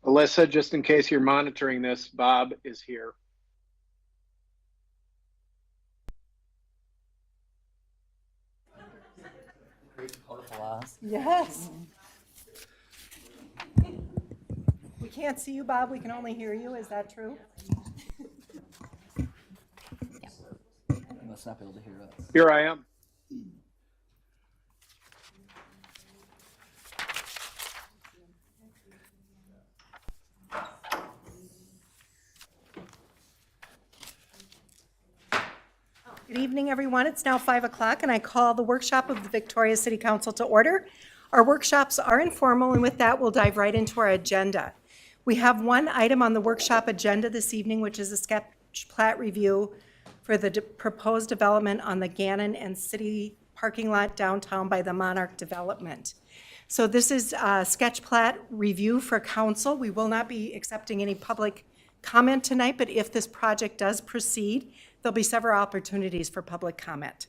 Alyssa, just in case you're monitoring this, Bob is here. Yes. We can't see you, Bob. We can only hear you. Is that true? You must not be able to hear us. Here I am. Good evening, everyone. It's now 5 o'clock, and I call the workshop of the Victoria City Council to order. Our workshops are informal, and with that, we'll dive right into our agenda. We have one item on the workshop agenda this evening, which is a sketch plat review for the proposed development on the Gannon and City parking lot downtown by the Monarch Development. So this is a sketch plat review for council. We will not be accepting any public comment tonight, but if this project does proceed, there'll be several opportunities for public comment.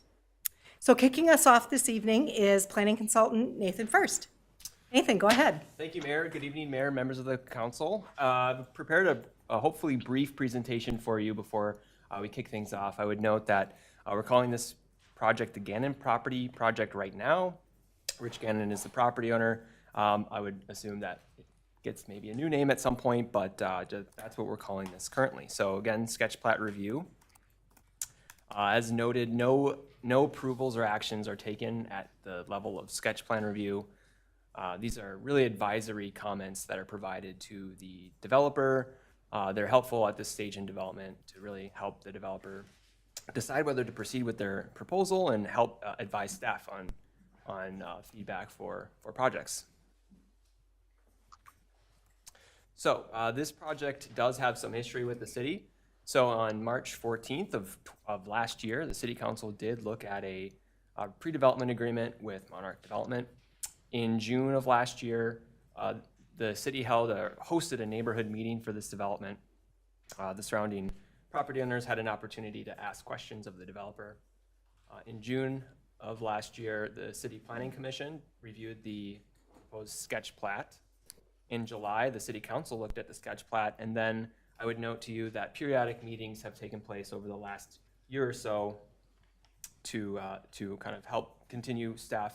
So kicking us off this evening is planning consultant Nathan First. Nathan, go ahead. Thank you, Mayor. Good evening, Mayor, members of the council. I've prepared a hopefully brief presentation for you before we kick things off. I would note that we're calling this project the Gannon Property Project right now. Rich Gannon is the property owner. I would assume that it gets maybe a new name at some point, but that's what we're calling this currently. So again, sketch plat review. As noted, no approvals or actions are taken at the level of sketch plan review. These are really advisory comments that are provided to the developer. They're helpful at this stage in development to really help the developer decide whether to proceed with their proposal and help advise staff on feedback for projects. So this project does have some history with the city. So on March 14th of last year, the City Council did look at a pre-development agreement with Monarch Development. In June of last year, the city hosted a neighborhood meeting for this development. The surrounding property owners had an opportunity to ask questions of the developer. In June of last year, the City Planning Commission reviewed the proposed sketch plat. In July, the City Council looked at the sketch plat, and then I would note to you that periodic meetings have taken place over the last year or so to kind of help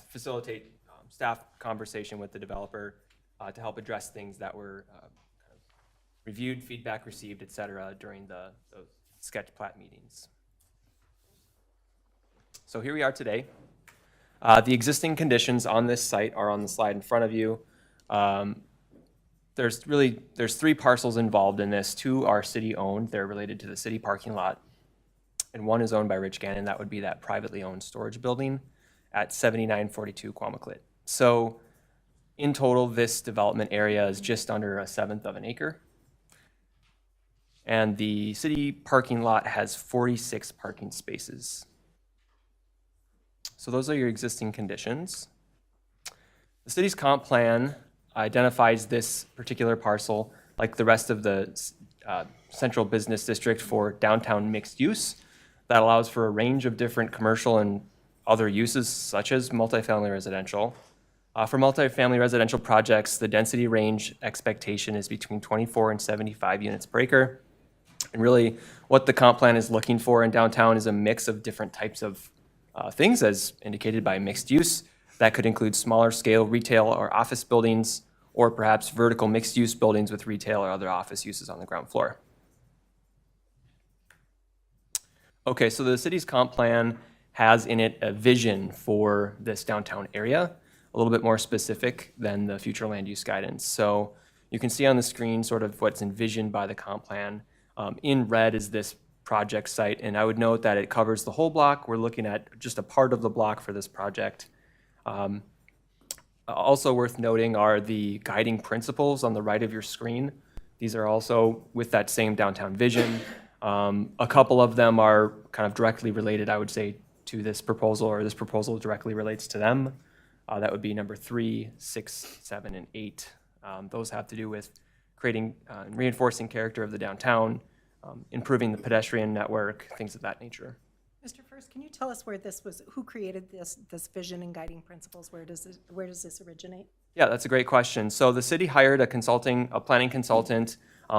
facilitate staff conversation with the developer to help address things that were kind of reviewed, feedback received, et cetera, during the sketch plat meetings. So here we are today. The existing conditions on this site are on the slide in front of you. There's three parcels involved in this. Two are city-owned. They're related to the city parking lot. And one is owned by Rich Gannon. That would be that privately owned storage building at 7942 Quamaqlit. So in total, this development area is just under 1/7 of an acre. And the city parking lot has 46 parking spaces. So those are your existing conditions. The city's comp plan identifies this particular parcel, like the rest of the central business district, for downtown mixed use. That allows for a range of different commercial and other uses, such as multifamily residential. For multifamily residential projects, the density range expectation is between 24 and 75 units per acre. And really, what the comp plan is looking for in downtown is a mix of different types of things, as indicated by mixed use. That could include smaller scale retail or office buildings, or perhaps vertical mixed use buildings with retail or other office uses on the ground floor. Okay, so the city's comp plan has in it a vision for this downtown area, a little bit more specific than the future land use guidance. So you can see on the screen sort of what's envisioned by the comp plan. In red is this project site, and I would note that it covers the whole block. We're looking at just a part of the block for this project. Also worth noting are the guiding principles on the right of your screen. These are also with that same downtown vision. A couple of them are kind of directly related, I would say, to this proposal, or this proposal directly relates to them. That would be number 3, 6, 7, and 8. Those have to do with creating and reinforcing character of the downtown, improving the pedestrian network, things of that nature. Mr. First, can you tell us where this was, who created this vision and guiding principles? Where does this originate? Yeah, that's a great question. So the city hired a planning consultant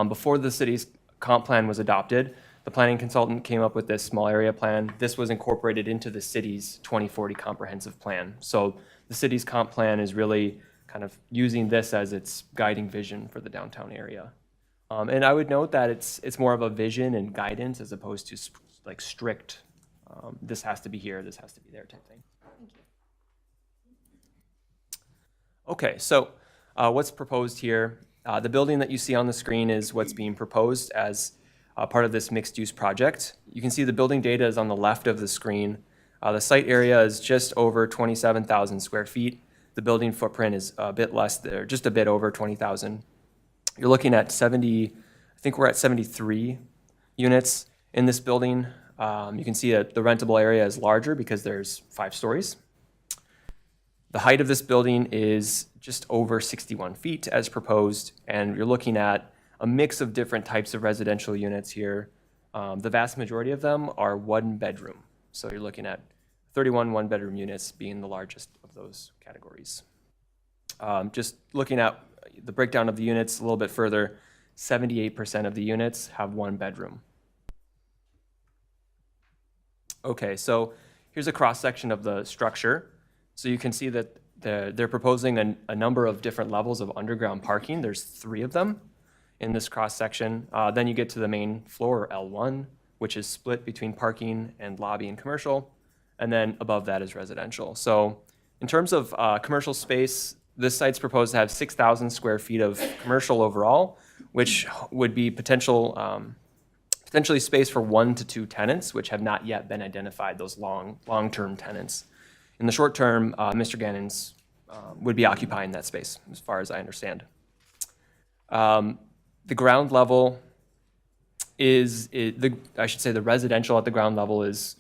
before the city's comp plan was adopted. The planning consultant came up with this small area plan. This was incorporated into the city's 2040 comprehensive plan. So the city's comp plan is really kind of using this as its guiding vision for the downtown area. And I would note that it's more of a vision and guidance as opposed to like strict, this has to be here, this has to be there type thing. Okay, so what's proposed here? The building that you see on the screen is what's being proposed as part of this mixed-use project. You can see the building data is on the left of the screen. The site area is just over 27,000 square feet. The building footprint is a bit less there, just a bit over 20,000. You're looking at 70, I think we're at 73 units in this building. You can see that the rentable area is larger because there's 5 stories. The height of this building is just over 61 feet as proposed, and you're looking at a mix of different types of residential units here. The vast majority of them are 1 bedroom. So you're looking at 31 one-bedroom units being the largest of those categories. Just looking at the breakdown of the units a little bit further, 78% of the units have 1 bedroom. Okay, so here's a cross-section of the structure. So you can see that they're proposing a number of different levels of underground parking. There's 3 of them in this cross-section. Then you get to the main floor, L1, which is split between parking and lobby and commercial. And then above that is residential. So in terms of commercial space, this site's proposed to have 6,000 square feet of commercial overall, which would be potentially space for 1 to 2 tenants, which have not yet been identified, those long-term tenants. In the short term, Mr. Gannon's would be occupying that space, as far as I understand. The ground level I should say the residential at the ground level is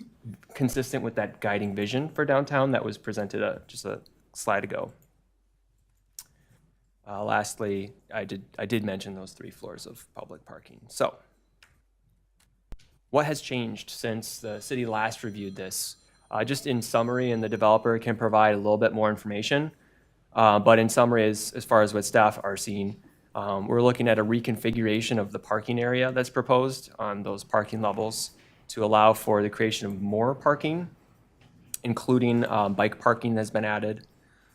consistent with that guiding vision for downtown that was presented just a slide ago. Lastly, I did mention those 3 floors of public parking. So, what has changed since the city last reviewed this? Just in summary, and the developer can provide a little bit more information, but in summary, as far as what staff are seeing, we're looking at a reconfiguration of the parking area that's proposed on those parking levels to allow for the creation of more parking, including bike parking has been added.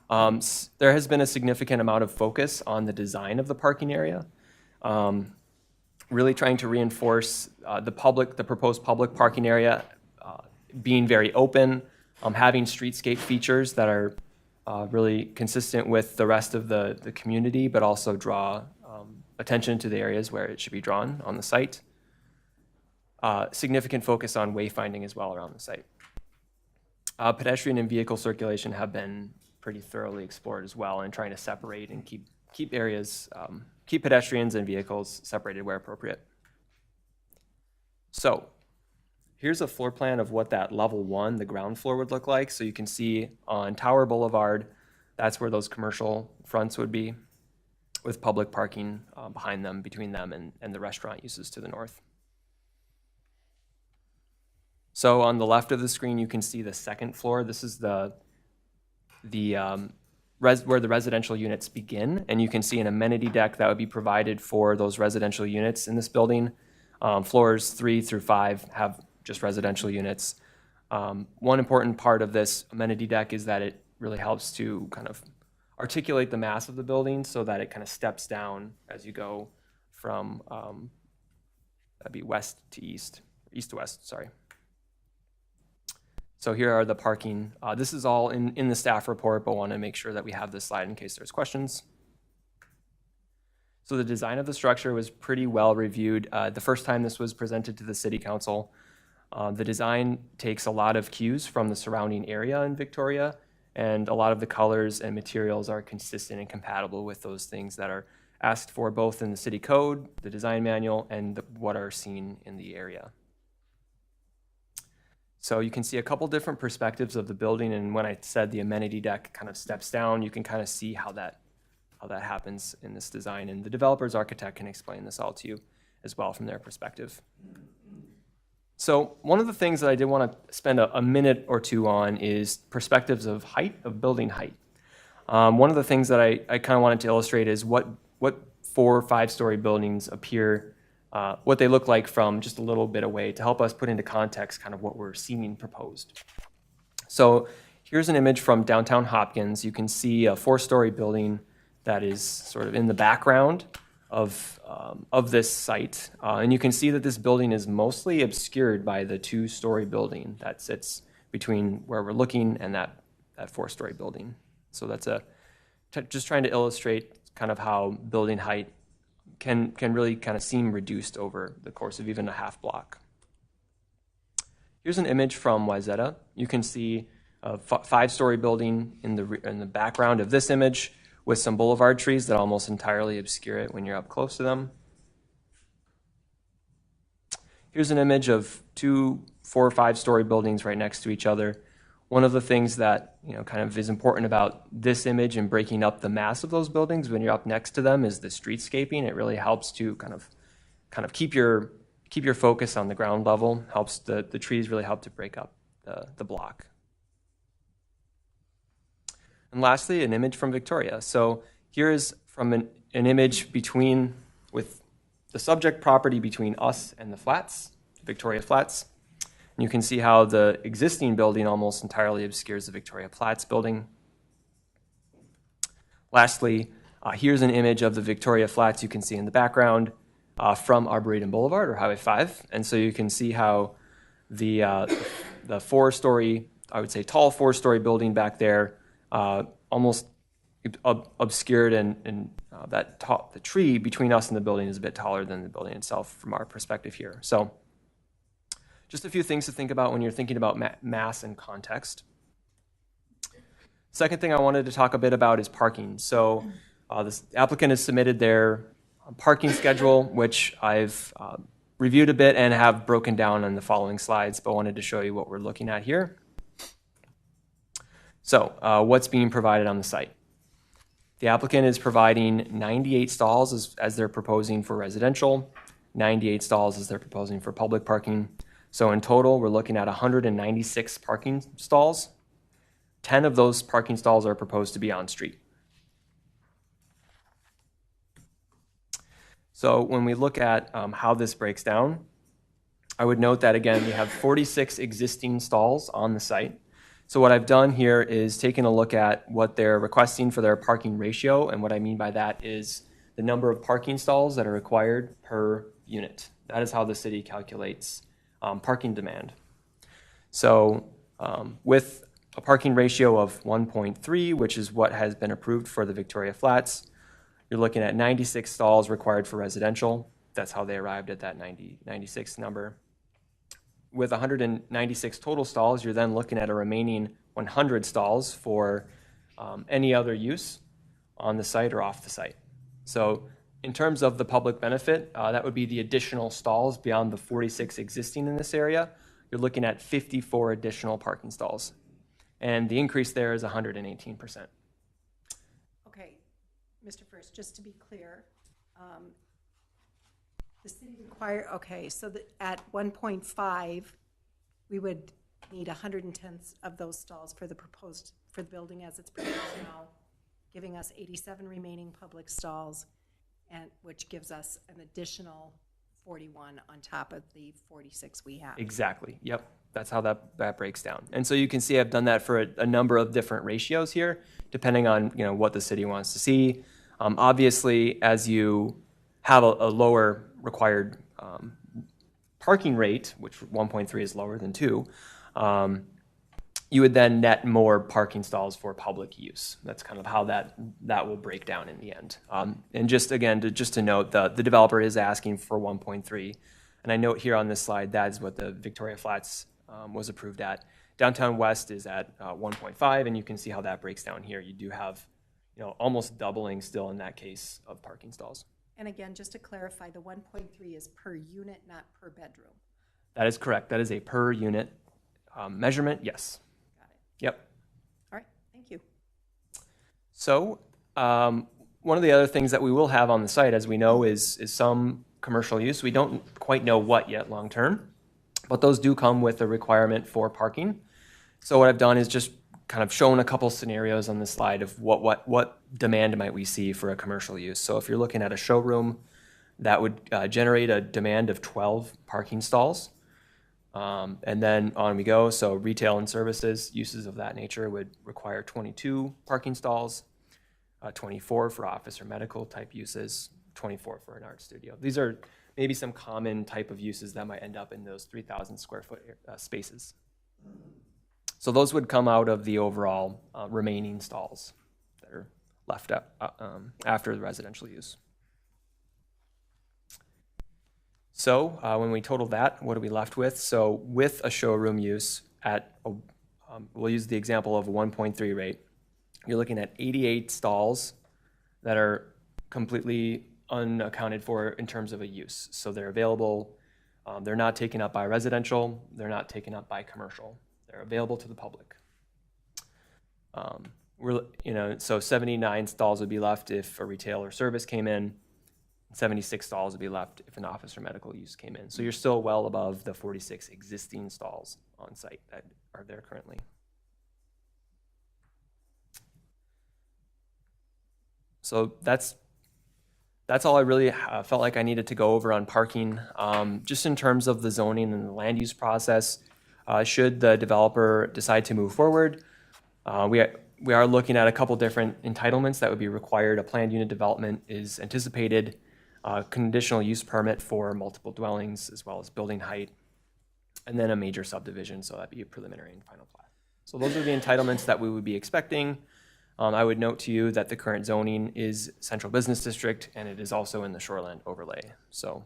There has been a significant amount of focus on the design of the parking area, really trying to reinforce the proposed public parking area being very open, having streetscape features that are really consistent with the rest of the community, but also draw attention to the areas where it should be drawn on the site. Significant focus on wayfinding as well around the site. Pedestrian and vehicle circulation have been pretty thoroughly explored as well, and trying to separate and keep areas, keep pedestrians and vehicles separated where appropriate. So here's a floor plan of what that level 1, the ground floor, would look like. So you can see on Tower Boulevard, that's where those commercial fronts would be, with public parking behind them, between them and the restaurant uses to the north. So on the left of the screen, you can see the 2nd floor. This is where the residential units begin, and you can see an amenity deck that would be provided for those residential units in this building. Floors 3 through 5 have just residential units. One important part of this amenity deck is that it really helps to kind of articulate the mass of the building so that it kind of steps down as you go from, that'd be west to east to west, sorry. So here are the parking. This is all in the staff report, but want to make sure that we have this slide in case there's questions. So the design of the structure was pretty well reviewed. The first time this was presented to the City Council, the design takes a lot of cues from the surrounding area in Victoria, and a lot of the colors and materials are consistent and compatible with those things that are asked for both in the city code, the design manual, and what are seen in the area. So you can see a couple different perspectives of the building, and when I said the amenity deck kind of steps down, you can kind of see how that happens in this design, and the developer's architect can explain this all to you as well from their perspective. So one of the things that I did want to spend a minute or two on is perspectives of height, of building height. One of the things that I kind of wanted to illustrate is what 4 or 5-story buildings appear, what they look like from just a little bit away to help us put into context kind of what we're seeing proposed. So here's an image from downtown Hopkins. You can see a 4-story building that is sort of in the background of this site. And you can see that this building is mostly obscured by the 2-story building that sits between where we're looking and that 4-story building. So that's just trying to illustrate kind of how building height can really kind of seem reduced over the course of even a half block. Here's an image from Wayzata. You can see a 5-story building in the background of this image with some boulevard trees that almost entirely obscure it when you're up close to them. Here's an image of 2 4 or 5-story buildings right next to each other. One of the things that kind of is important about this image and breaking up the mass of those buildings when you're up next to them is the streetscaping. It really helps to kind of keep your focus on the ground level. Helps the trees really help to break up the block. And lastly, an image from Victoria. So here is from an image with the subject property between us and the flats, Victoria Flats. And you can see how the existing building almost entirely obscures the Victoria Flats building. Lastly, here's an image of the Victoria Flats you can see in the background from Arboretum Boulevard or Highway 5. And so you can see how the 4-story, I would say tall 4-story building back there almost obscured and the tree between us and the building is a bit taller than the building itself from our perspective here. So just a few things to think about when you're thinking about mass and context. Second thing I wanted to talk a bit about is parking. So this applicant has submitted their parking schedule, which I've reviewed a bit and have broken down on the following slides, but wanted to show you what we're looking at here. So what's being provided on the site? The applicant is providing 98 stalls as they're proposing for residential, 98 stalls as they're proposing for public parking. So in total, we're looking at 196 parking stalls. 10 of those parking stalls are proposed to be on street. So when we look at how this breaks down, I would note that again, we have 46 existing stalls on the site. So what I've done here is taken a look at what they're requesting for their parking ratio, and what I mean by that is the number of parking stalls that are required per unit. That is how the city calculates parking demand. So with a parking ratio of 1.3, which is what has been approved for the Victoria Flats, you're looking at 96 stalls required for residential. That's how they arrived at that 96 number. With 196 total stalls, you're then looking at a remaining 100 stalls for any other use on the site or off the site. So in terms of the public benefit, that would be the additional stalls beyond the 46 existing in this area. You're looking at 54 additional parking stalls. And the increase there is 118%. Okay, Mr. First, just to be clear, the city require, okay, so that at 1.5, we would need 110 of those stalls for the building as it's proposed now, giving us 87 remaining public stalls, and which gives us an additional 41 on top of the 46 we have. Exactly. Yep. That's how that breaks down. And so you can see I've done that for a number of different ratios here, depending on what the city wants to see. Obviously, as you have a lower required parking rate, which 1.3 is lower than 2, you would then net more parking stalls for public use. That's kind of how that will break down in the end. And just again, to note, the developer is asking for 1.3. And I note here on this slide, that is what the Victoria Flats was approved at. Downtown West is at 1.5, and you can see how that breaks down here. You do have almost doubling still in that case of parking stalls. And again, just to clarify, the 1.3 is per unit, not per bedroom. That is correct. That is a per unit measurement, yes. Got it. Yep. All right, thank you. So one of the other things that we will have on the site, as we know, is some commercial use. We don't quite know what yet long term, but those do come with a requirement for parking. So what I've done is just kind of shown a couple scenarios on the slide of what demand might we see for a commercial use. So if you're looking at a showroom, that would generate a demand of 12 parking stalls. And then on we go. So retail and services, uses of that nature would require 22 parking stalls, 24 for office or medical type uses, 24 for an art studio. These are maybe some common type of uses that might end up in those 3,000 square foot spaces. So those would come out of the overall remaining stalls that are left after the residential use. So when we total that, what are we left with? So with a showroom use at, we'll use the example of a 1.3 rate, you're looking at 88 stalls that are completely unaccounted for in terms of a use. So they're available, they're not taken up by residential, they're not taken up by commercial. They're available to the public. So 79 stalls would be left if a retail or service came in. 76 stalls would be left if an office or medical use came in. So you're still well above the 46 existing stalls on site that are there currently. So that's all I really felt like I needed to go over on parking. Just in terms of the zoning and the land use process, should the developer decide to move forward, we are looking at a couple different entitlements that would be required. A planned unit development is anticipated, conditional use permit for multiple dwellings as well as building height, and then a major subdivision, so that'd be a preliminary and final plat. So those are the entitlements that we would be expecting. I would note to you that the current zoning is Central Business District, and it is also in the Shoreland overlay. So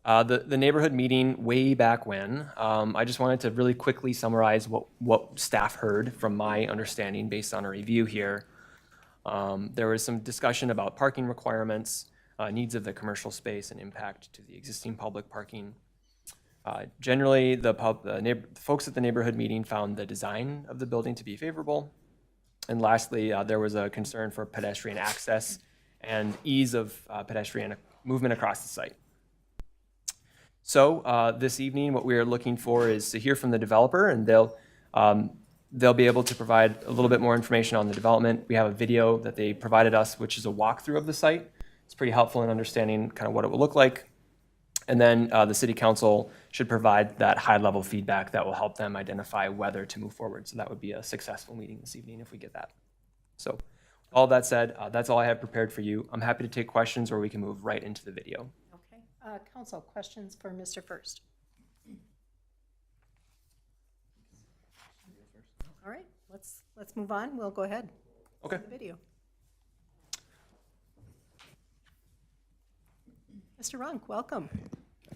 the neighborhood meeting way back when, I just wanted to really quickly summarize what staff heard from my understanding based on a review here. There was some discussion about parking requirements, needs of the commercial space, and impact to the existing public parking. Generally, the folks at the neighborhood meeting found the design of the building to be favorable. And lastly, there was a concern for pedestrian access and ease of pedestrian movement across the site. So this evening, what we are looking for is to hear from the developer, and they'll be able to provide a little bit more information on the development. We have a video that they provided us, which is a walkthrough of the site. It's pretty helpful in understanding kind of what it will look like. And then the city council should provide that high-level feedback that will help them identify whether to move forward. So that would be a successful meeting this evening if we get that. So all that said, that's all I have prepared for you. I'm happy to take questions, or we can move right into the video. Okay. Council, questions for Mr. First? All right, let's move on. We'll go ahead. Okay. To the video. Mr. Runk, welcome.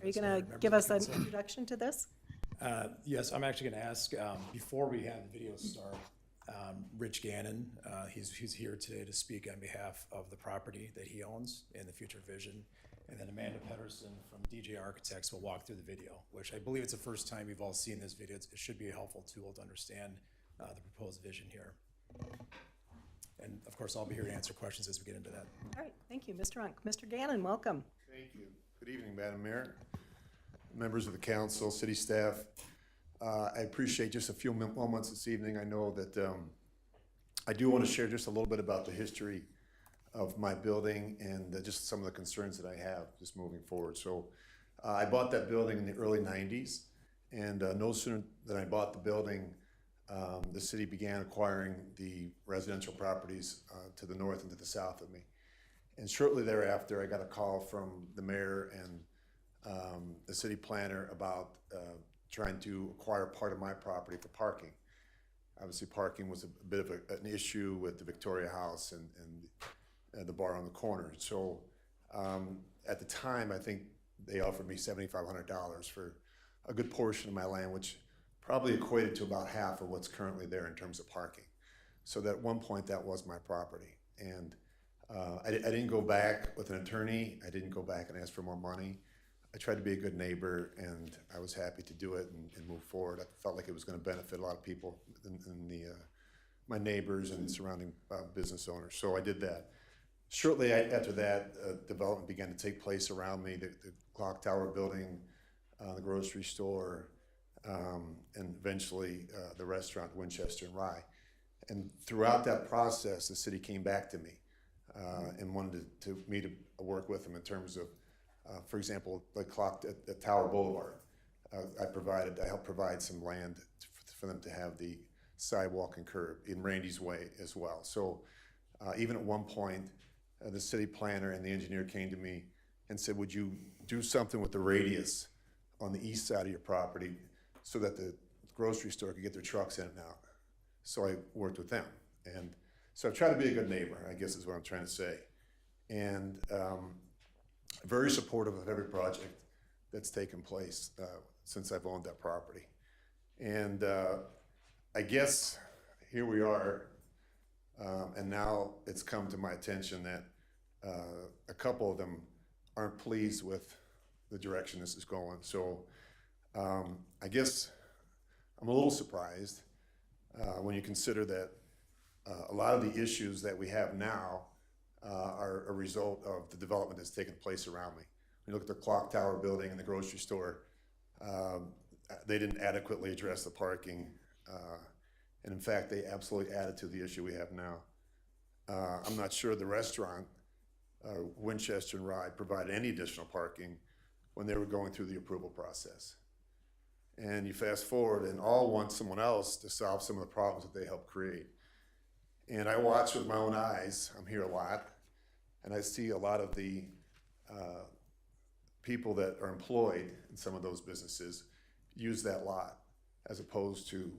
Are you going to give us an introduction to this? Yes, I'm actually going to ask, before we have the video start, Rich Gannon, he's here today to speak on behalf of the property that he owns and the future vision. And then Amanda Pedersen from DJ Architects will walk through the video, which I believe it's the first time you've all seen this video. It should be a helpful tool to understand the proposed vision here. And of course, I'll be here to answer questions as we get into that. All right, thank you, Mr. Runk. Mr. Gannon, welcome. Thank you. Good evening, Madam Mayor, members of the council, city staff. I appreciate just a few moments this evening. I know that I do want to share just a little bit about the history of my building and just some of the concerns that I have just moving forward. So I bought that building in the early 90s, and no sooner than I bought the building, the city began acquiring the residential properties to the north and to the south of me. And shortly thereafter, I got a call from the mayor and the city planner about trying to acquire part of my property for parking. Obviously, parking was a bit of an issue with the Victoria House and the bar on the corner. So at the time, I think they offered me $7,500 for a good portion of my land, which probably equated to about half of what's currently there in terms of parking. So at one point, that was my property. And I didn't go back with an attorney. I didn't go back and ask for more money. I tried to be a good neighbor, and I was happy to do it and move forward. I felt like it was going to benefit a lot of people in my neighbors and surrounding business owners. So I did that. Shortly after that, development began to take place around me. The clock tower building, the grocery store, and eventually the restaurant Winchester and Rye. And throughout that process, the city came back to me and wanted me to work with them in terms of, for example, the clock at Tower Boulevard. I helped provide some land for them to have the sidewalk and curb in Randy's Way as well. So even at one point, the city planner and the engineer came to me and said, would you do something with the radius on the east side of your property so that the grocery store could get their trucks in and out? So I worked with them. And so I've tried to be a good neighbor, I guess is what I'm trying to say. And very supportive of every project that's taken place since I've owned that property. And I guess here we are, and now it's come to my attention that a couple of them aren't pleased with the direction this is going. So I guess I'm a little surprised when you consider that a lot of the issues that we have now are a result of the development that's taken place around me. When you look at the clock tower building and the grocery store, they didn't adequately address the parking. And in fact, they absolutely added to the issue we have now. I'm not sure the restaurant, Winchester and Rye, provided any additional parking when they were going through the approval process. And you fast forward and all want someone else to solve some of the problems that they helped create. And I watch with my own eyes, I'm here a lot, and I see a lot of the people that are employed in some of those businesses use that lot as opposed to,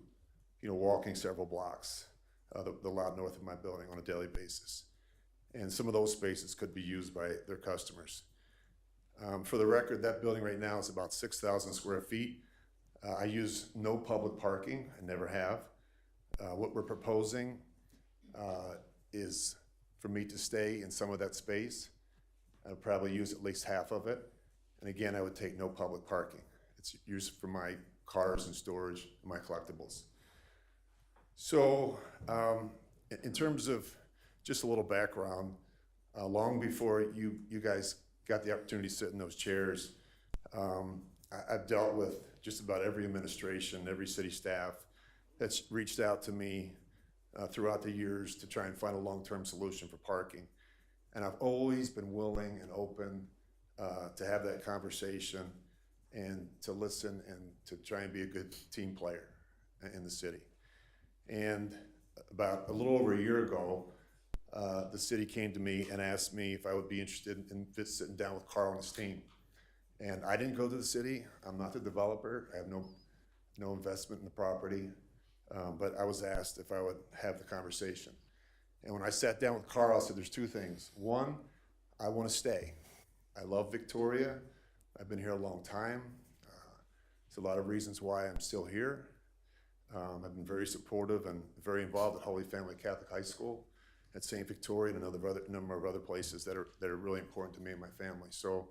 walking several blocks, the lot north of my building on a daily basis. And some of those spaces could be used by their customers. For the record, that building right now is about 6,000 square feet. I use no public parking, I never have. What we're proposing is for me to stay in some of that space. I would probably use at least half of it. And again, I would take no public parking. It's used for my cars and storage, and my collectibles. So in terms of just a little background, long before you guys got the opportunity to sit in those chairs, I've dealt with just about every administration, every city staff that's reached out to me throughout the years to try and find a long-term solution for parking. And I've always been willing and open to have that conversation and to listen and to try and be a good team player in the city. And about a little over a year ago, the city came to me and asked me if I would be interested in sitting down with Carl and his team. And I didn't go to the city. I'm not the developer. I have no investment in the property. But I was asked if I would have the conversation. And when I sat down with Carl, I said, there's two things. One, I want to stay. I love Victoria. I've been here a long time. There's a lot of reasons why I'm still here. I've been very supportive and very involved at Holy Family Catholic High School, at St. Victoria, and another number of other places that are really important to me and my family. So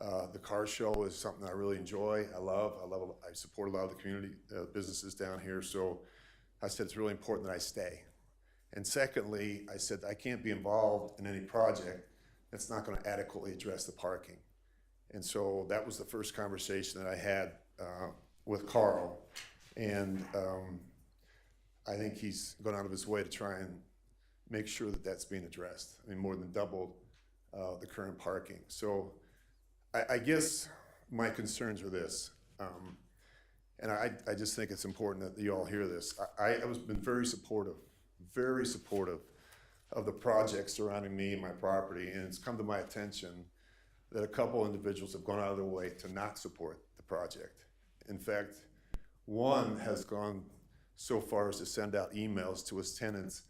the car show is something I really enjoy. I support a lot of the community businesses down here. So I said it's really important that I stay. And secondly, I said I can't be involved in any project that's not going to adequately address the parking. And so that was the first conversation that I had with Carl. And I think he's gone out of his way to try and make sure that that's being addressed. I mean, more than doubled the current parking. So I guess my concerns are this, and I just think it's important that you all hear this. I have been very supportive of the projects surrounding me and my property, and it's come to my attention that a couple individuals have gone out of their way to not support the project. In fact, one has gone so far as to send out emails to his tenants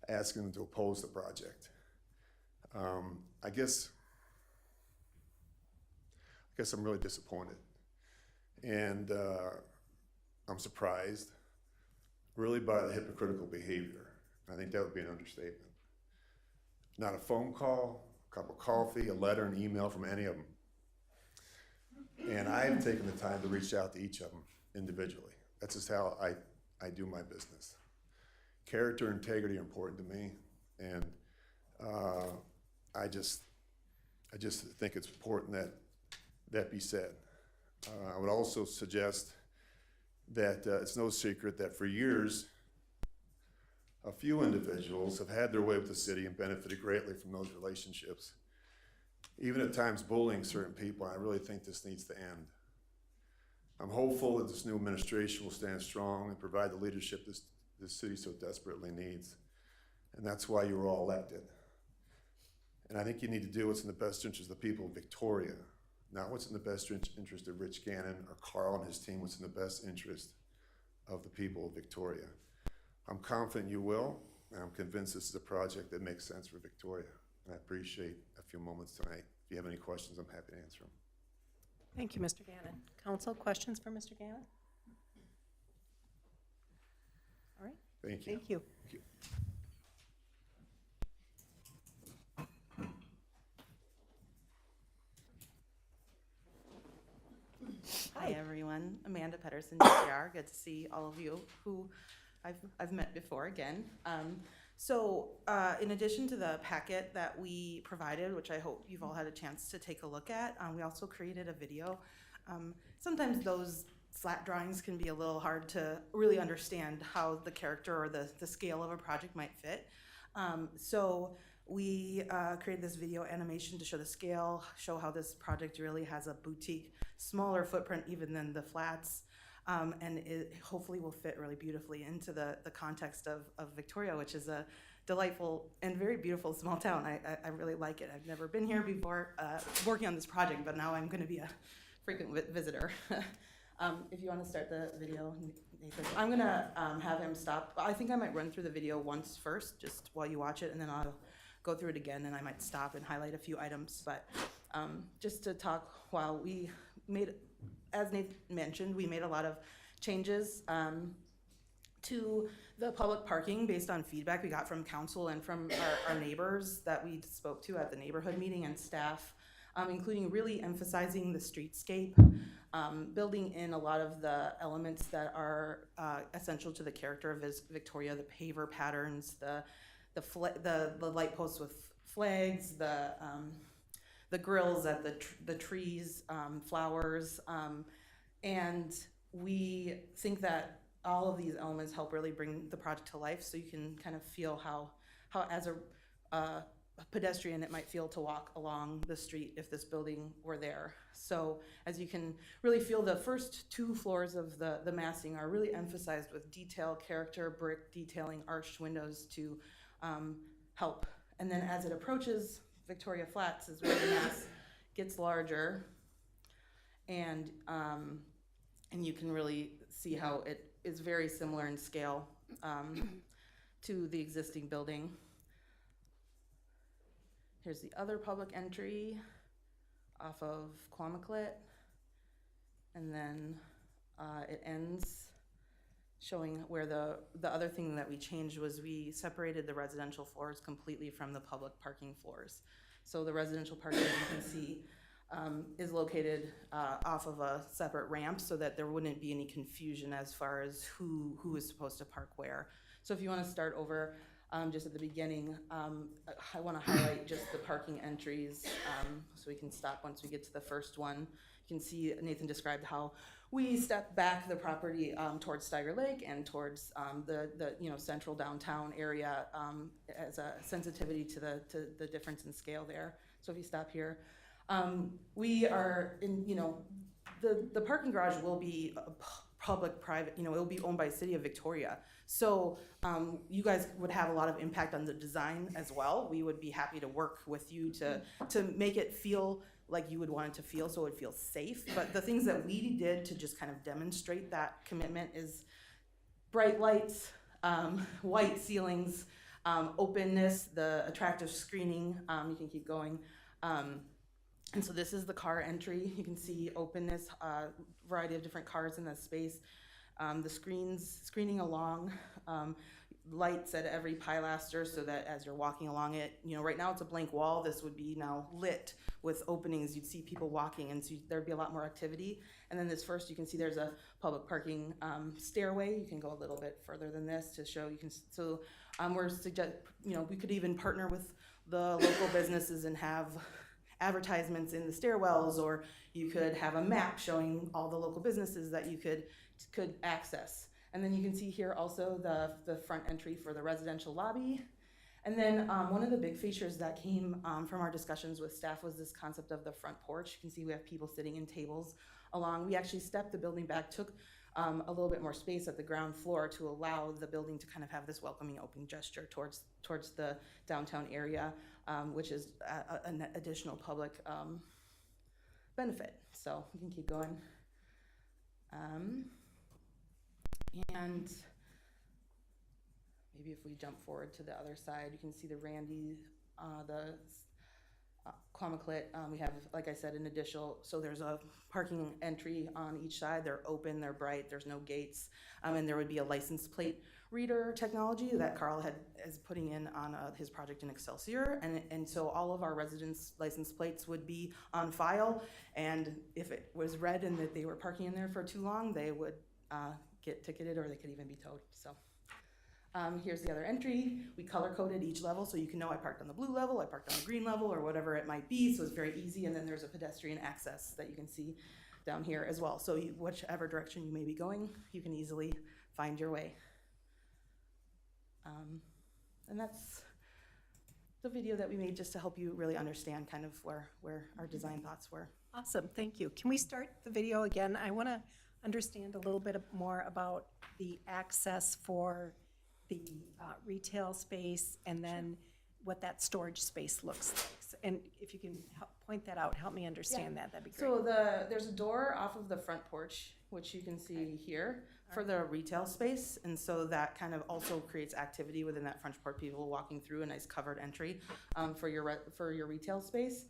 asking them to oppose the project. I guess I'm really disappointed. And I'm surprised, really, by the hypocritical behavior. I think that would be an understatement. Not a phone call, a cup of coffee, a letter, an email from any of them. And I've taken the time to reach out to each of them individually. That's just how I do my business. Character and integrity are important to me, and I just think it's important that be said. I would also suggest that it's no secret that for years, a few individuals have had their way with the city and benefited greatly from those relationships, even at times bullying certain people. And I really think this needs to end. I'm hopeful that this new administration will stand strong and provide the leadership this city so desperately needs. And that's why you were all elected. And I think you need to do what's in the best interest of the people of Victoria, not what's in the best interest of Rich Gannon or Carl and his team, what's in the best interest of the people of Victoria. I'm confident you will, and I'm convinced this is a project that makes sense for Victoria. And I appreciate a few moments tonight. If you have any questions, I'm happy to answer them. Thank you, Mr. Gannon. Council, questions for Mr. Gannon? All right, Thank you. thank you. Thank you. Hi, everyone. Amanda Pedersen, DCR. Good to see all of you who I've met before again. In addition to the packet that we provided, which I hope you've all had a chance to take a look at, we also created a video. Sometimes those flat drawings can be a little hard to really understand how the character or the scale of a project might fit. We created this video animation to show the scale, show how this project really has a boutique, smaller footprint even than the flats, and it hopefully will fit really beautifully into the context of Victoria, which is a delightful and very beautiful small town. I really like it. I've never been here before working on this project, but now I'm going to be a frequent visitor. If you want to start the video, Nathan. I'm going to have him stop. I think I might run through the video once first, just while you watch it, and then I'll go through it again, and I might stop and highlight a few items. But just to talk, while we made, as Nate mentioned, we made a lot of changes to the public parking based on feedback we got from council and from our neighbors that we spoke to at the neighborhood meeting and staff, including really emphasizing the streetscape, building in a lot of the elements that are essential to the character of Victoria, the paver patterns, the light posts with flags, the grills at the trees, flowers, and we think that all of these elements help really bring the project to life. So you can kind of feel how as a pedestrian it might feel to walk along the street if this building were there. So as you can really feel, the first 2 floors of the massing are really emphasized with detail, character, brick detailing, arched windows to help. And then as it approaches Victoria Flats is where the mass gets larger, and you can really see how it is very similar in scale to the existing building. Here's the other public entry off of Quamaclet, and then it ends showing where the other thing that we changed was we separated the residential floors completely from the public parking floors. So the residential parking, as you can see, is located off of a separate ramp so that there wouldn't be any confusion as far as who is supposed to park where. So if you want to start over just at the beginning, I want to highlight just the parking entries so we can stop once we get to the first one. You can see Nathan described how we step back the property towards Steiger Lake and towards the central downtown area as a sensitivity to the difference in scale there. So if you stop here, we are in, the parking garage will be public-private, it will be owned by the City of Victoria. So you guys would have a lot of impact on the design as well. We would be happy to work with you to make it feel like you would want it to feel, so it would feel safe. But the things that we did to just kind of demonstrate that commitment is bright lights, white ceilings, openness, the attractive screening. You can keep going. And so this is the car entry. You can see openness, variety of different cars in the space. The screening along, lights at every pilaster so that as you're walking along it, right now it's a blank wall. This would be now lit with openings. You'd see people walking, and so there'd be a lot more activity. And then this first, you can see there's a public parking stairway. You can go a little bit further than this to show you can. So we're we could even partner with the local businesses and have advertisements in the stairwells, or you could have a map showing all the local businesses that you could access. And then you can see here also the front entry for the residential lobby. And then one of the big features that came from our discussions with staff was this concept of the front porch. You can see we have people sitting in tables along. We actually stepped the building back, took a little bit more space at the ground floor to allow the building to kind of have this welcoming open gesture towards the downtown area, which is an additional public benefit. So we can keep going. And maybe if we jump forward to the other side, you can see the Randy, the Quamaclit. We have, like I said, an additional, so there's a parking entry on each side. They're open, they're bright, there's no gates. And there would be a license plate reader technology that Carl is putting in on his project in Excelsior. And so all of our residents' license plates would be on file. And if it was read and that they were parking in there for too long, they would get ticketed, or they could even be towed. So here's the other entry. We color coded each level so you can know I parked on the blue level, I parked on the green level, or whatever it might be. So it's very easy. And then there's a pedestrian access that you can see down here as well. So whichever direction you may be going, you can easily find your way. And that's the video that we made just to help you really understand kind of where our design thoughts were. Awesome, thank you. Can we start the video again? I want to understand a little bit more about the access for the retail space, and then what that storage space looks like. And if you can point that out, help me understand that, that'd be great. So there's a door off of the front porch, which you can see here, for the retail space. And so that kind of also creates activity within that front porch, people walking through, a nice covered entry for your retail space.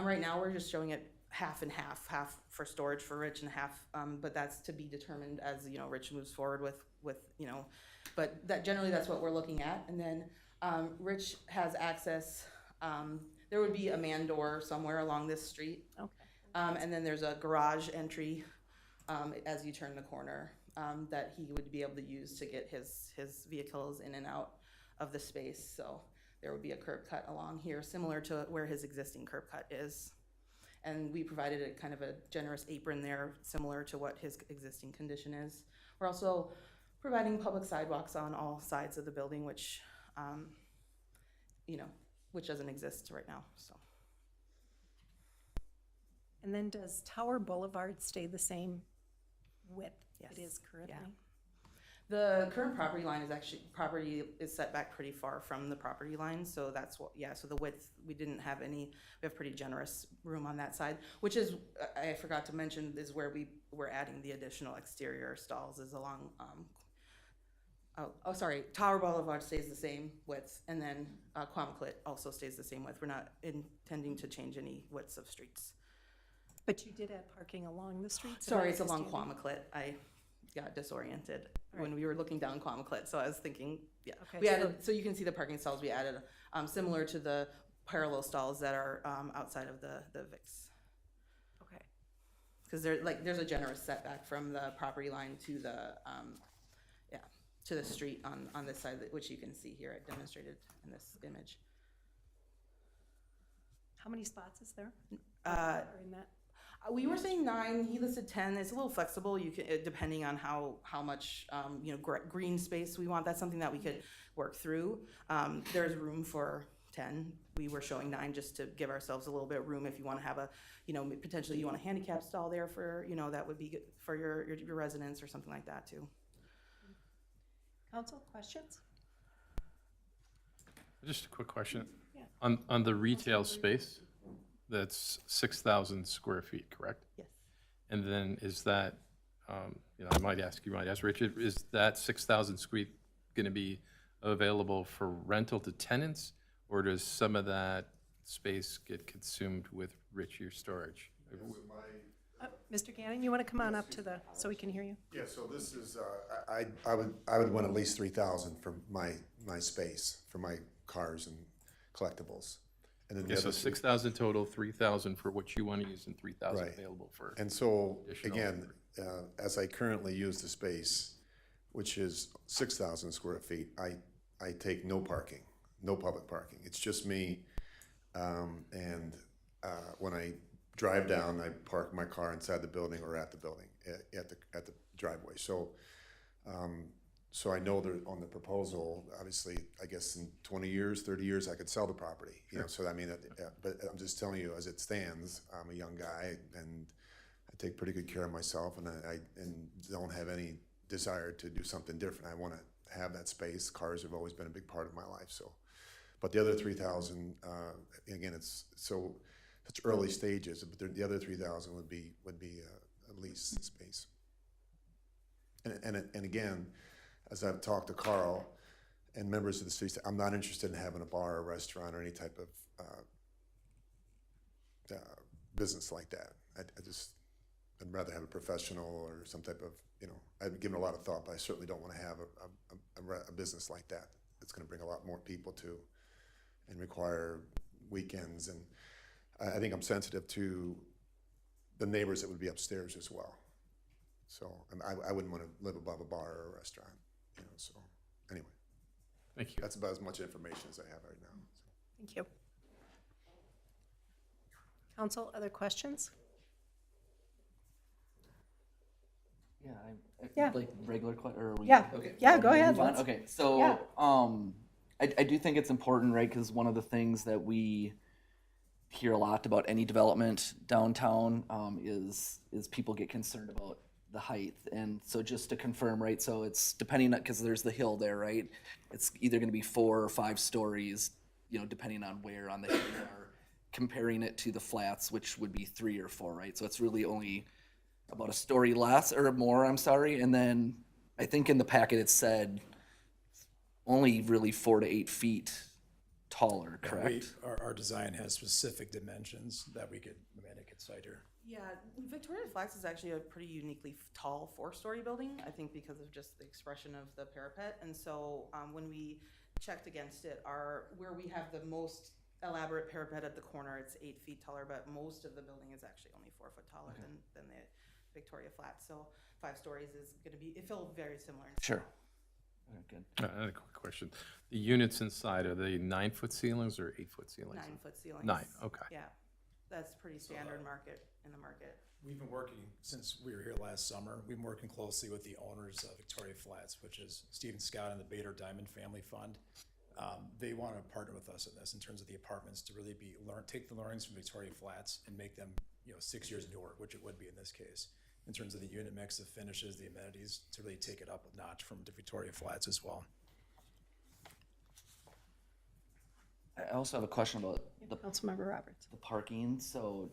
Right now, we're just showing it half and half for storage for Rich and half, but that's to be determined as, you know, Rich moves forward with you know, but that generally that's what we're looking at. And then Rich has access, there would be a man door somewhere along this street. Okay. And then there's a garage entry as you turn the corner that he would be able to use to get his vehicles in and out of the space. So there would be a curb cut along here, similar to where his existing curb cut is. And we provided a kind of a generous apron there, similar to what his existing condition is. We're also providing public sidewalks on all sides of the building, which, you know, which doesn't exist right now, so. And then does Tower Boulevard stay the same width Yes. it is currently? Yeah. The current property line is set back pretty far from the property line, so that's what, yeah, so the width, we have pretty generous room on that side, which is, I forgot to mention, is where we're adding the additional exterior stalls is along, Tower Boulevard stays the same width, and then Quamaclit also stays the same width. We're not intending to change any widths of streets. But you did add parking along the streets? Sorry, it's along Quamaclit. I got disoriented when we were looking down Quamaclit, so I was thinking, yeah. Okay, We added, so you can see the parking stalls we added, similar to the parallel stalls that are outside of the VIX. Okay. Because there's a generous setback from the property line to the street on this side, which you can see here demonstrated in this image. How many spots is there? Uh, Or in that? We were saying 9. He listed 10. It's a little flexible. You can, depending on how much green space we want. That's something that we could work through. There's room for 10. We were showing 9 just to give ourselves a little bit of room if you want to have a, potentially you want a handicap stall there for, that would be good for your residents or something like that too. Council, questions? Just a quick question. Yeah. On the retail space, that's 6,000 square feet, correct? Yes. And then is that, I might ask Richard, is that 6,000 square going to be available for rental to tenants, or does some of that space get consumed with richer storage? Mr. Gannon, you want to come on up so we can hear you? Yeah, so this is, I would want at least 3,000 for my space, for my cars and collectibles. And then the Okay, so other 6,000 total, 3,000 for what you want to use, and 3,000 Right. available for. And so, additional- again, as I currently use the space, which is 6,000 square feet, I take no parking, no public parking. It's just me, and when I drive down, I park my car inside the building or at the building, at the driveway. So, so I know there, on the proposal, obviously, I guess in 20 years, 30 years, I could sell the property, you know, so I mean, but I'm just telling you, as it stands, I'm a young guy and I take pretty good care of myself, and I don't have any desire to do something different. I want to have that space. Cars have always been a big part of my life, so. But the other 3,000, again, it's so such early stages, but the other 3,000 would be a lease space. And again, as I've talked to Carl and members of the city, I'm not interested in having a bar or restaurant or any type of business like that. I'd rather have a professional or some type of, you know, I've given a lot of thought, but I certainly don't want to have a business like that. It's going to bring a lot more people to and require weekends. And I think I'm sensitive to the neighbors that would be upstairs as well. So I wouldn't want to live above a bar or a restaurant, you know, so anyway. Thank you. That's about as much information as I have right now. Thank you. Council, other questions? Yeah, Yeah. like regular question, or are we? Yeah. Okay. Yeah, go ahead. Move on? Let's- Okay, so, Yeah. I do think it's important, right, because one of the things that we hear a lot about any development downtown, is people get concerned about the height. And so just to confirm, right, so it's depending on, because there's the hill there, right? It's either gonna be 4 or 5 stories, you know, depending on where on the hill you are, comparing it to the flats, which would be 3 or 4, right? So it's really only about a story less or more, I'm sorry. And then I think in the packet it said only really 4 to 8 feet taller, correct? Our design has specific dimensions that Amanda could cite here. Yeah, Victoria Flats is actually a pretty uniquely tall 4-story building, I think because of just the expression of the parapet. And so when we checked against it, where we have the most elaborate parapet at the corner, it's 8 feet taller, but most of the building is actually only 4 foot taller than the Victoria Flats. So 5 stories is going to be, it feels very similar. Sure. Okay, good. I had a quick question. The units inside, are they 9-foot ceilings or 8-foot ceilings? 9-foot ceilings. 9, okay. Yeah, that's pretty standard in the market. We've been working, since we were here last summer, we've been working closely with the owners of Victoria Flats, which is Stephen Scott and the Bader Diamond Family Fund. They want to partner with us in this in terms of the apartments to really take the learnings from Victoria Flats and make them, 6 years newer, which it would be in this case, in terms of the unit mix, the finishes, the amenities, to really take it up a notch from the Victoria Flats as well. I also have a question about the Councilmember Roberts. parking. So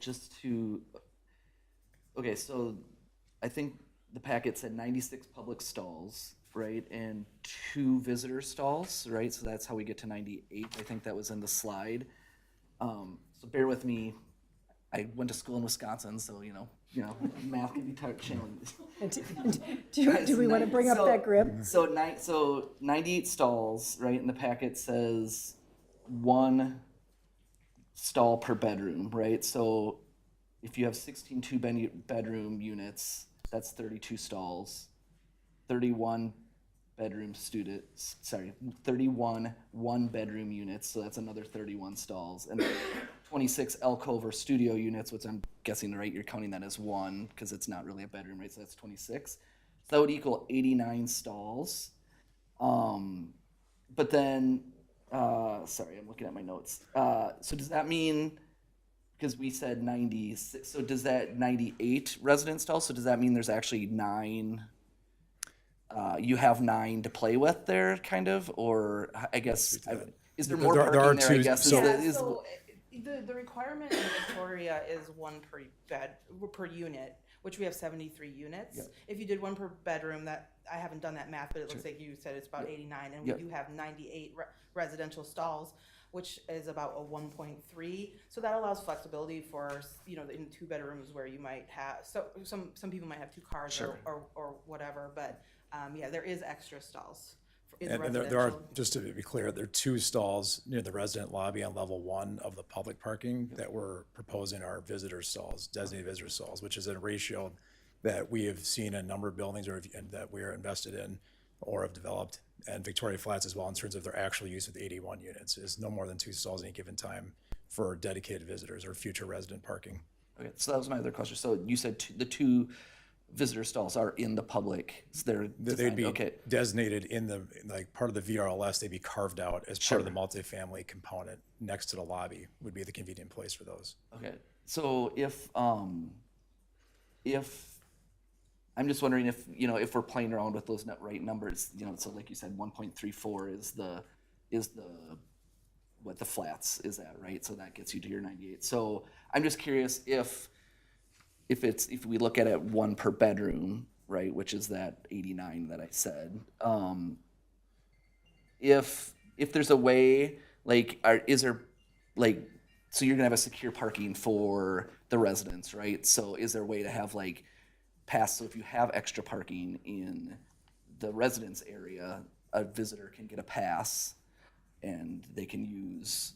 okay, so I think the packet said 96 public stalls, right? And 2 visitor stalls, right? So that's how we get to 98. I think that was in the slide. So bear with me. I went to school in Wisconsin, so math can be challenging. Do we want to bring up that grid? So 98 stalls, right? And the packet says 1 stall per bedroom, right? So if you have 16 2-bedroom units, that's 32 stalls. 31 31 1-bedroom units, so that's another 31 stalls. And 26 alcove or studio units, which I'm guessing, right, you're counting that as 1 because it's not really a bedroom, right? So that's 26. So that would equal 89 stalls. But then, sorry, I'm looking at my notes. So does that mean, because we said 96, so does that 98 resident stalls? So does that mean there's actually 9? You have 9 to play with there, kind of, or I guess is there more There are parking there? I two- guess so- The requirement in Victoria is 1 per unit, which we have 73 units. Yep. If you did 1 per bedroom, that I haven't done that math, but it looks like you said it's about 89, and we Yep. do have 98 residential stalls, which is about a 1.3. So that allows flexibility for in 2 bedrooms where you might have some people might have 2 cars Sure. or whatever, but there is extra stalls. In the And there are, residential. just to be clear, there are 2 stalls near the resident lobby on level 1 of the public parking that we're proposing are visitor stalls, designated visitor stalls, which is a ratio that we have seen in a number of buildings and that we are invested in or have developed. And Victoria Flats as well, in terms of their actual use with 81 units, is no more than 2 stalls at any given time for dedicated visitors or future resident parking. Okay, so that was my other question. So you said the two visitor stalls are in the public, so they're They'd designed, be okay. designated in the, like, part of the VRLS, they'd be carved out as part of the multifamily component. Next to the lobby would be the convenient place for those. Okay, so if I'm just wondering if, you know, if we're playing around with those right numbers, you know, so like you said, 1.34 is the what the flats is at, right? So that gets you to your 98. So I'm just curious if we look at it one per bedroom, right, which is that 89 that I said, if there's a way, like, is there, like, so you're gonna have a secure parking for the residents, right? So is there a way to have, like, pass, so if you have extra parking in the residence area, a visitor can get a pass and they can use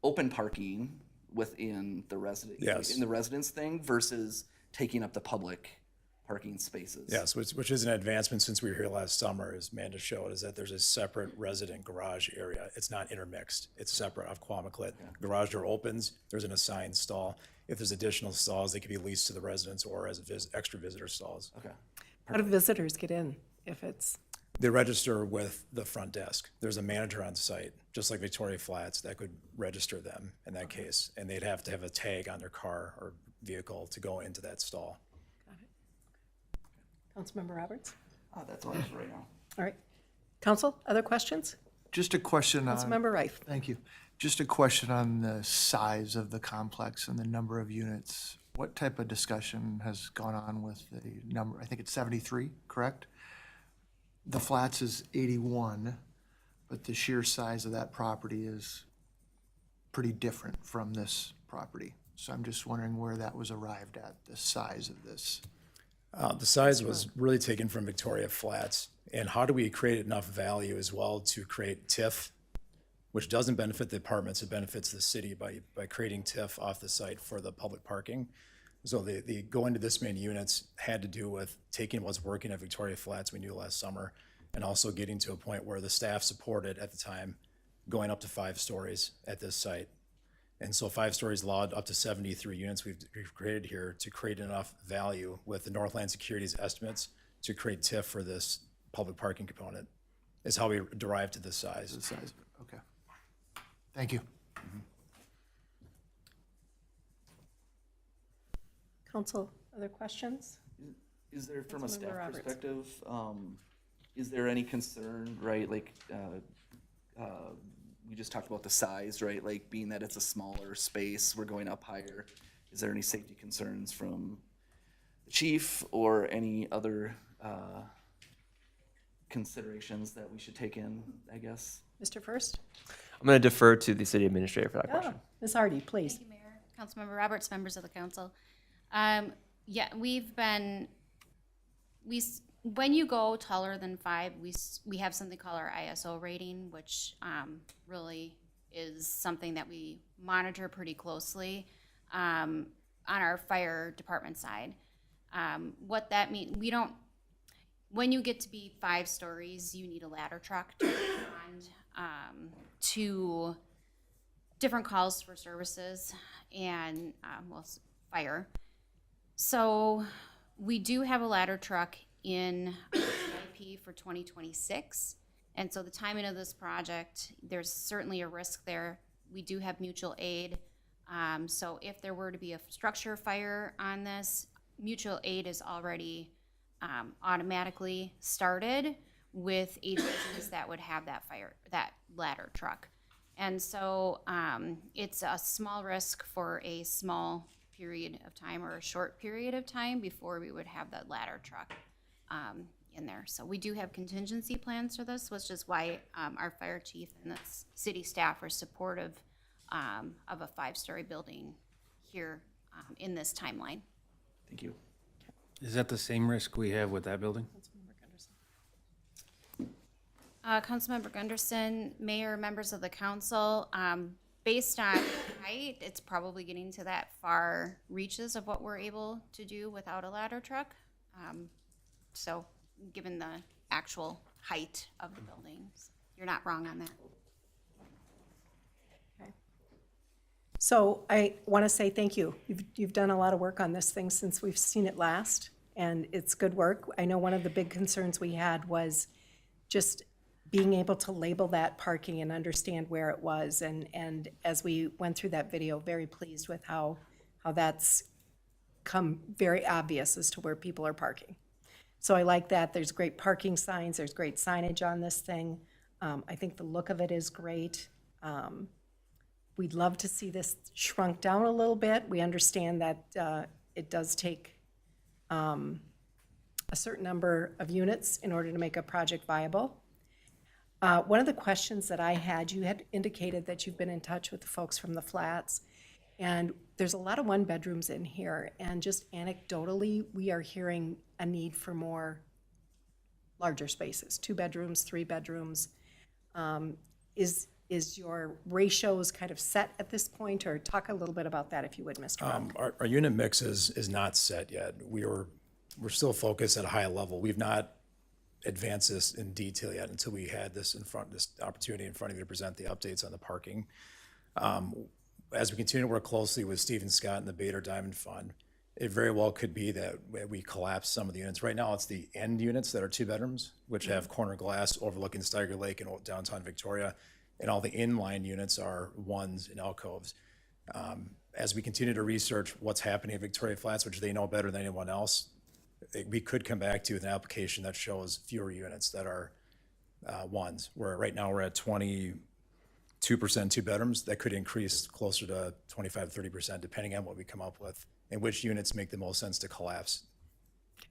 open parking within the resident, Yes. in the residence thing versus taking up the public parking spaces. Yes, which is an advancement since we were here last summer, as Amanda showed, is that there's a separate resident garage area. It's not intermixed. It's separate off Quamaclet. Garage door opens, there's an assigned stall. If there's additional stalls, they could be leased to the residents or as extra visitor stalls. Okay. How do visitors get in if it's, They register with the front desk. There's a manager on site, just like Victoria Flats, that could register them in that case. And they'd have to have a tag on their car or vehicle to go into that stall. Councilmember Roberts? That's all I have right now. All right. Council, other questions? Just a question on, Councilmember Rife? thank you. Just a question on the size of the complex and the number of units. What type of discussion has gone on with the number? I think it's 73, correct? The flats is 81, but the sheer size of that property is pretty different from this property. So I'm just wondering where that was arrived at, the size of this. The size was really taken from Victoria Flats. And how do we create enough value as well to create TIF, which doesn't benefit the apartments, it benefits the city by creating TIF off the site for the public parking. So the going to this many units had to do with taking what's working at Victoria Flats, we knew last summer, and also getting to a point where the staff supported at the time going up to 5 stories at this site. And so 5 stories allowed up to 73 units we've created here to create enough value with the Northland Securities estimates to create TIF for this public parking component is how we derived to this size. The size of it, okay. Thank you. Council, other questions? Is there, from a Councilmember staff Roberts. perspective, is there any concern, right, like, we just talked about the size, right, like, being that it's a smaller space, we're going up higher, is there any safety concerns from the chief or any other, considerations that we should take in, I guess? Mr. First? I'm going to defer to the city administrator for that question. Oh, Ms. Hardy, please. Thank you, Mayor. Councilmember Roberts, members of the council. Yeah, when you go taller than 5, we have something called our ISO rating, which really is something that we monitor pretty closely on our fire department side. What that means, when you get to be 5 stories, you need a ladder truck to respond to different calls for services and, fire. So we do have a ladder truck in CIP for 2026. And so the timing of this project, there's certainly a risk there. We do have mutual aid. So if there were to be a structure fire on this, mutual aid is already automatically started with agencies that would have that ladder truck. And so it's a small risk for a small period of time or a short period of time before we would have that ladder truck in there. So we do have contingency plans for this, which is why our fire chief and the city staff are supportive of a 5-story building here in this timeline. Thank you. Is that the same risk we have with that building? Councilmember Gunderson, Mayor, members of the council, based on height, it's probably getting to that far reaches of what we're able to do without a ladder truck. So given the actual height of the buildings, you're not wrong on that. So I want to say thank you. You've done a lot of work on this thing since we've seen it last, and it's good work. I know one of the big concerns we had was just being able to label that parking and understand where it was. And as we went through that video, very pleased with how that's come very obvious as to where people are parking. So I like that. There's great parking signs. There's great signage on this thing. I think the look of it is great. We'd love to see this shrunk down a little bit. We understand that it does take a certain number of units in order to make a project viable. One of the questions that I had, you had indicated that you've been in touch with the folks from the flats, and there's a lot of one-bedrooms in here, and just anecdotally, we are hearing a need for more larger spaces, 2 bedrooms, 3 bedrooms. Is your ratios kind of set at this point, or talk a little bit about that if you would, Mr. Runk? Our unit mix is not set yet. We're still focused at a high level. We've not advanced this in detail yet until we had this opportunity in front of you to present the updates on the parking. As we continue to work closely with Stephen Scott and the Bader Diamond Fund, it very well could be that we collapse some of the units. Right now, it's the end units that are 2 bedrooms, which have corner glass overlooking Steiger Lake and downtown Victoria, and all the inline units are 1s and alcoves. As we continue to research what's happening at Victoria Flats, which they know better than anyone else, we could come back to you with an application that shows fewer units that are 1s, where right now we're at 22% 2 bedrooms. That could increase closer to 25, 30%, depending on what we come up with, and which units make the most sense to collapse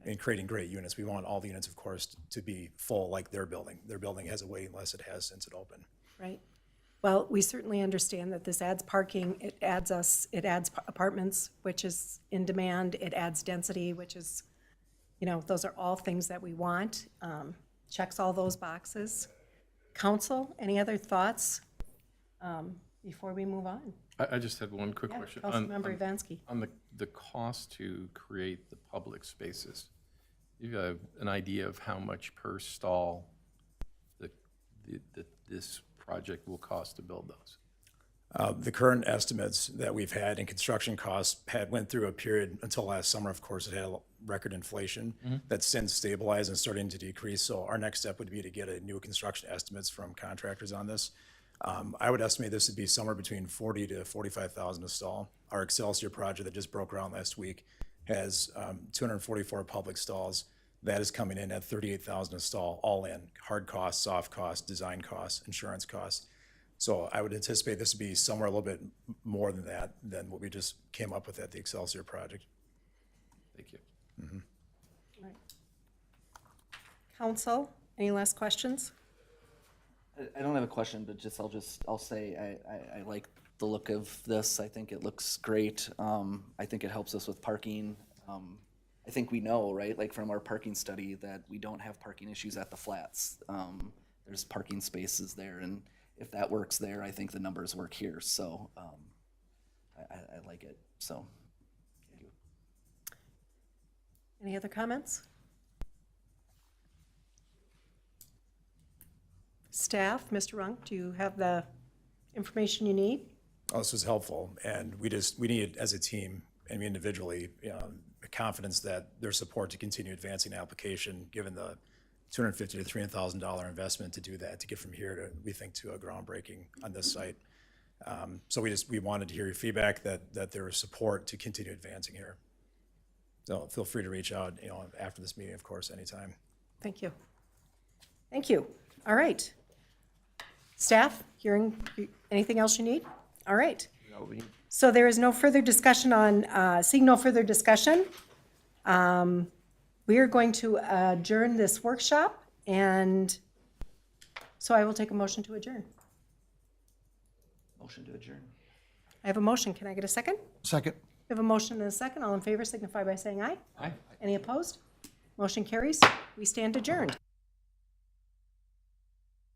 in creating great units. We want all the units, of course, to be full like their building. Their building has a waiting list it has since it opened. Right. Well, we certainly understand that this adds parking, it adds apartments, which is in demand, it adds density, which is, those are all things that we want. Checks all those boxes. Council, any other thoughts before we move on? I just had one quick question. Councilmember Ivansky. On the cost to create the public spaces, you have an idea of how much per stall this project will cost to build those? The current estimates that we've had in construction costs went through a period until last summer. Of course, it had a record inflation that's since stabilized and starting to decrease. So our next step would be to get a new construction estimates from contractors on this. I would estimate this would be somewhere between $40,000 to $45,000 a stall. Our Excelsior project that just broke ground last week has 244 public stalls. That is coming in at $38,000 a stall, all in, hard costs, soft costs, design costs, insurance costs. So I would anticipate this to be somewhere a little bit more than that, than what we just came up with at the Excelsior project. Thank you. Right. Council, any last questions? I don't have a question, but I'll say I like the look of this. I think it looks great. I think it helps us with parking. I think we know, right, like from our parking study, that we don't have parking issues at the flats. There's parking spaces there, and if that works there, I think the numbers work here. So I like it. So thank you. Any other comments? Staff, Mr. Runk, do you have the information you need? Oh, this was helpful, and we need, as a team and individually, confidence that there's support to continue advancing the application, given the $250,000 to $300,000 investment to do that, to get from here to, we think, to a groundbreaking on this site. So we wanted to hear your feedback that there is support to continue advancing here. So feel free to reach out, after this meeting, of course, anytime. Thank you. Thank you. All right. Staff, hearing anything else you need? All right. So there is no further discussion seeing no further discussion. We are going to adjourn this workshop, and so I will take a motion to adjourn. Motion to adjourn. I have a motion. Can I get a second? Second. We have a motion and a second. All in favor signify by saying aye. Aye. Any opposed? Motion carries. We stand adjourned.